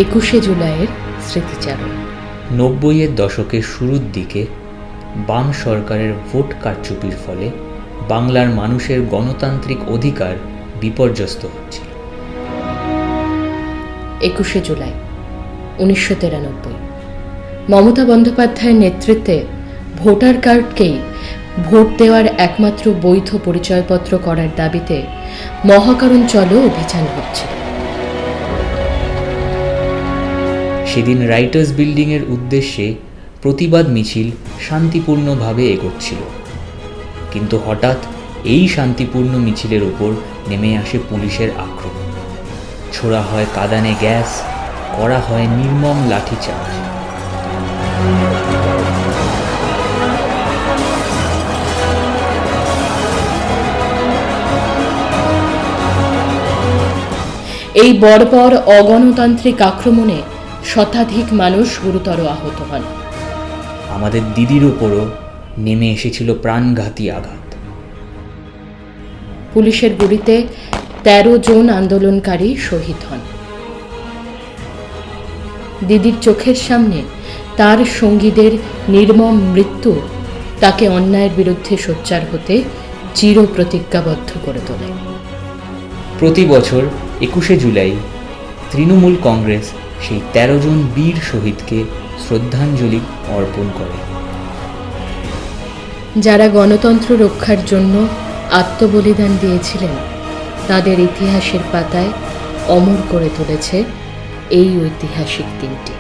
21শে জুলাইয়ের স্মৃতিচারণ। 90-এর দশকের শুরুর দিকে বাম সরকারের ভোট কারচুপির ফলে বাংলার মানুষের গণতান্ত্রিক অধিকার বিপর্যস্ত হচ্ছিল। 21শে জুলাই 1993 মমতা বন্দ্যোপাধ্যায়ের নেতৃত্বে ভোটার কার্ডকেই ভোট দেওয়ার একমাত্র বৈধ পরিচয়পত্র করার দাবিতে মহাকারণ চলো অভিযান হচ্ছিল। সেদিন রাইটার্স বিল্ডিংয়ের উদ্দেশ্যে প্রতিবাদ মিছিল শান্তিপূর্ণভাবে এগোচ্ছিল, কিন্তু হঠাৎ এই শান্তিপূর্ণ মিছিলের ওপর নেমে আসে পুলিশের আক্রমণ। ছোড়া হয় কাঁদানে গ্যাস, করা হয় নির্মম লাঠিচার্জ। এই বর্বর অগণতান্ত্রিক আক্রমণে শতাধিক মানুষ গুরুতর আহত হন। আমাদের দিদির ওপরও নেমে এসেছিল প্রাণঘাতী আঘাত। পুলিশের গুলিতে 13 জন আন্দোলনকারী শহীদ হন। দিদির চোখের সামনে তার সঙ্গীদের নির্মম মৃত্যু তাকে অন্যায়ের বিরুদ্ধে সোচ্চার হতে চির প্রতিজ্ঞাবদ্ধ করে তোলে। প্রতি বছর 21শে জুলাই তৃণমূল কংগ্রেস সেই 13 জন বীর শহীদকে শ্রদ্ধাঞ্জলি অর্পণ করে। যারা গণতন্ত্র রক্ষার জন্য আত্মবলিদান দিয়েছিলেন তাদের ইতিহাসের পাতায় অমর করে তুলেছে এই ঐতিহাসিক দিনটি।